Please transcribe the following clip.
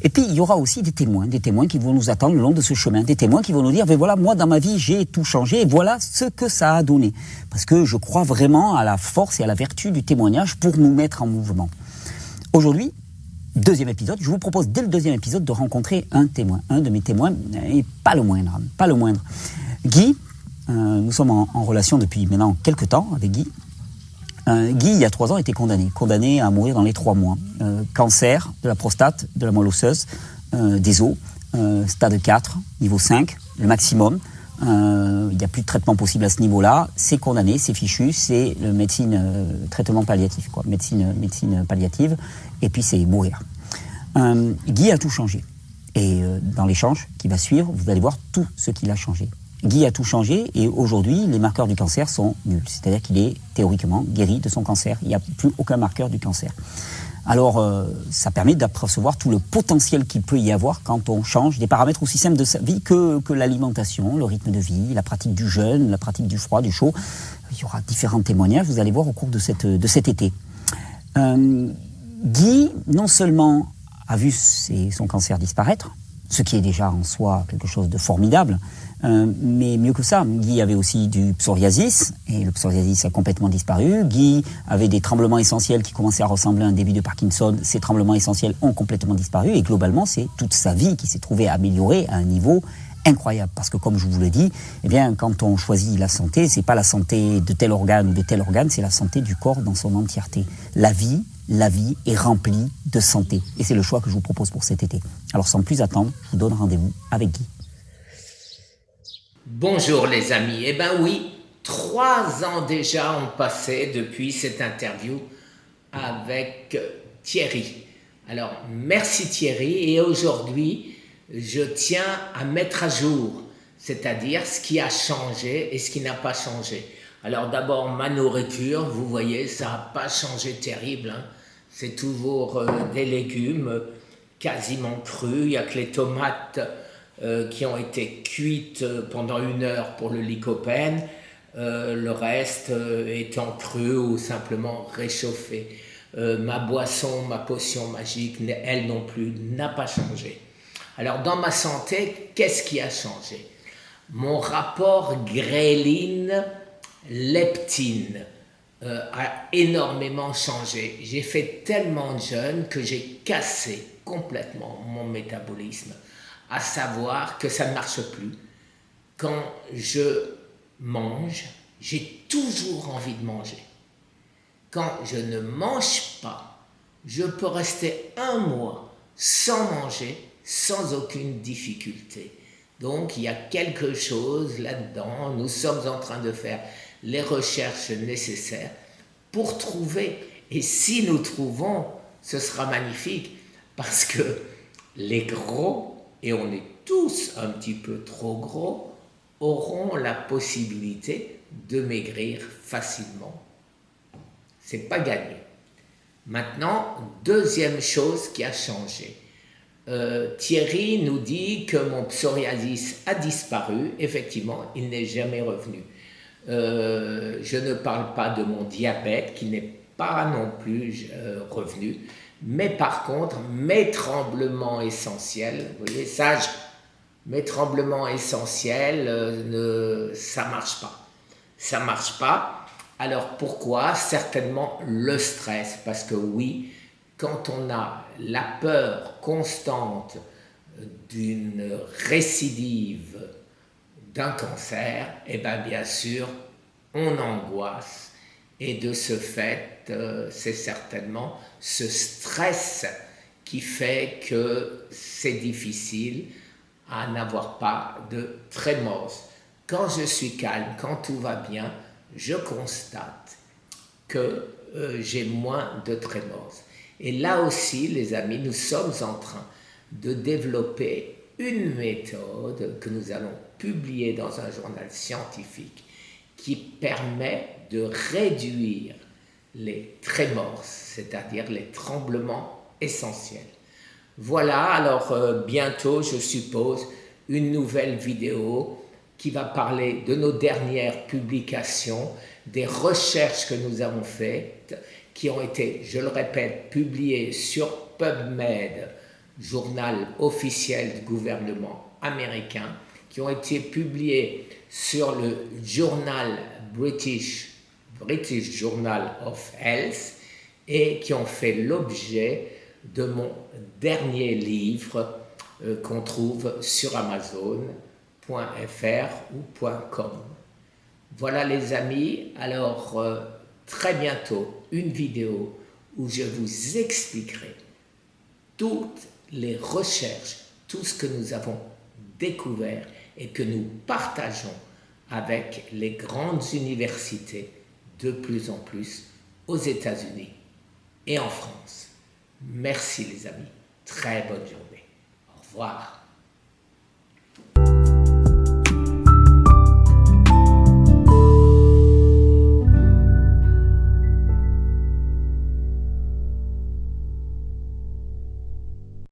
Et puis, il y aura aussi des témoins qui vont nous attendre le long de ce chemin, des témoins qui vont nous dire, ben voilà, moi, dans ma vie, j'ai tout changé, et voilà ce que ça a donné. Parce que je crois vraiment à la force et à la vertu du témoignage pour nous mettre en mouvement. Aujourd'hui, deuxième épisode, je vous propose dès le deuxième épisode de rencontrer un témoin, un de mes témoins, et pas le moindre. Guy, nous sommes en relation depuis maintenant quelques temps avec Guy. Guy, il y a 3 ans, était condamné à mourir dans les 3 mois. Cancer de la prostate, de la moelle osseuse, des os, stade 4, niveau 5, le maximum. Il n'y a plus de traitement possible à ce niveau-là. C'est condamné, c'est fichu, c'est le traitement palliatif, quoi. Médecine palliative, et puis c'est mourir. Guy a tout changé. Et dans l'échange qui va suivre, vous allez voir tout ce qu'il a changé. Guy a tout changé et aujourd'hui, les marqueurs du cancer sont nuls. C'est-à-dire qu'il est théoriquement guéri de son cancer. Il n'y a plus aucun marqueur du cancer. Alors, ça permet d'apercevoir tout le potentiel qu'il peut y avoir quand on change des paramètres aussi simples de sa vie que l'alimentation, le rythme de vie, la pratique du jeûne, la pratique du froid, du chaud. Il y aura différents témoignages, vous allez voir au cours de cet été. Guy, non seulement a vu son cancer disparaître, ce qui est déjà en soi quelque chose de formidable, mais mieux que ça, Guy avait aussi du psoriasis, et le psoriasis a complètement disparu. Guy avait des tremblements essentiels qui commençaient à ressembler à un début de Parkinson. Ces tremblements essentiels ont complètement disparu, et globalement, c'est toute sa vie qui s'est trouvée améliorée à un niveau incroyable. Parce que, comme je vous le dis, eh bien, quand on choisit la santé, c'est pas la santé de tel organe ou de tel organe, c'est la santé du corps dans son entièreté. La vie est remplie de santé. Et c'est le choix que je vous propose pour cet été. Alors, sans plus attendre, je vous donne rendez-vous avec Guy. Bonjour les amis, eh ben oui, 3 ans déjà ont passé depuis cette interview avec Thierry. Alors merci Thierry, et aujourd'hui je tiens à mettre à jour, c'est-à-dire ce qui a changé et ce qui n'a pas changé. Alors d'abord ma nourriture, vous voyez, ça n'a pas changé terrible, hein. C'est toujours des légumes quasiment crus, il n'y a que les tomates qui ont été cuites pendant 1 heure pour le lycopène, le reste étant cru ou simplement réchauffé. Ma boisson, ma potion magique, elle non plus, n'a pas changé. Alors dans ma santé, qu'est-ce qui a changé? Mon rapport ghrelin-leptine a énormément changé. J'ai fait tellement de jeûnes que j'ai cassé complètement mon métabolisme. À savoir que ça ne marche plus. Quand je mange, j'ai toujours envie de manger. Quand je ne mange pas, je peux rester 1 mois sans manger, sans aucune difficulté. Donc il y a quelque chose là-dedans. Nous sommes en train de faire les recherches nécessaires pour trouver. Et si nous trouvons, ce sera magnifique, parce que les gros, et on est tous un petit peu trop gros, auront la possibilité de maigrir facilement. C'est pas gagné. Maintenant, deuxième chose qui a changé. Thierry nous dit que mon psoriasis a disparu. Effectivement, il n'est jamais revenu. Je ne parle pas de mon diabète qui n'est pas non plus revenu. Mais par contre, mes tremblements essentiels, vous voyez, mes tremblements essentiels, ça marche pas. Ça marche pas. Alors pourquoi? Certainement le stress. Parce que oui, quand on a la peur constante d'une récidive d'un cancer, eh bien sûr, on angoisse. Et de ce fait, c'est certainement ce stress qui fait que c'est difficile à n'avoir pas de trémors. Quand je suis calme, quand tout va bien, je constate que j'ai moins de trémors. Et là aussi, les amis, nous sommes en train de développer une méthode que nous allons publier dans un journal scientifique qui permet de réduire les trémors, c'est-à-dire les tremblements essentiels. Voilà, alors bientôt, je suppose, une nouvelle vidéo qui va parler de nos dernières publications, des recherches que nous avons faites, qui ont été, je le répète, publiées sur PubMed journal officiel du gouvernement américain, qui ont été publiés sur le British Journal of Health et qui ont fait l'objet de mon dernier livre qu'on trouve sur Amazon.fr ou .com. Voilà les amis, alors très bientôt une vidéo où je vous expliquerai toutes les recherches, tout ce que nous avons découvert et que nous partageons avec les grandes universités de plus en plus aux États-Unis et en France. Merci les amis, très bonne journée. Au revoir.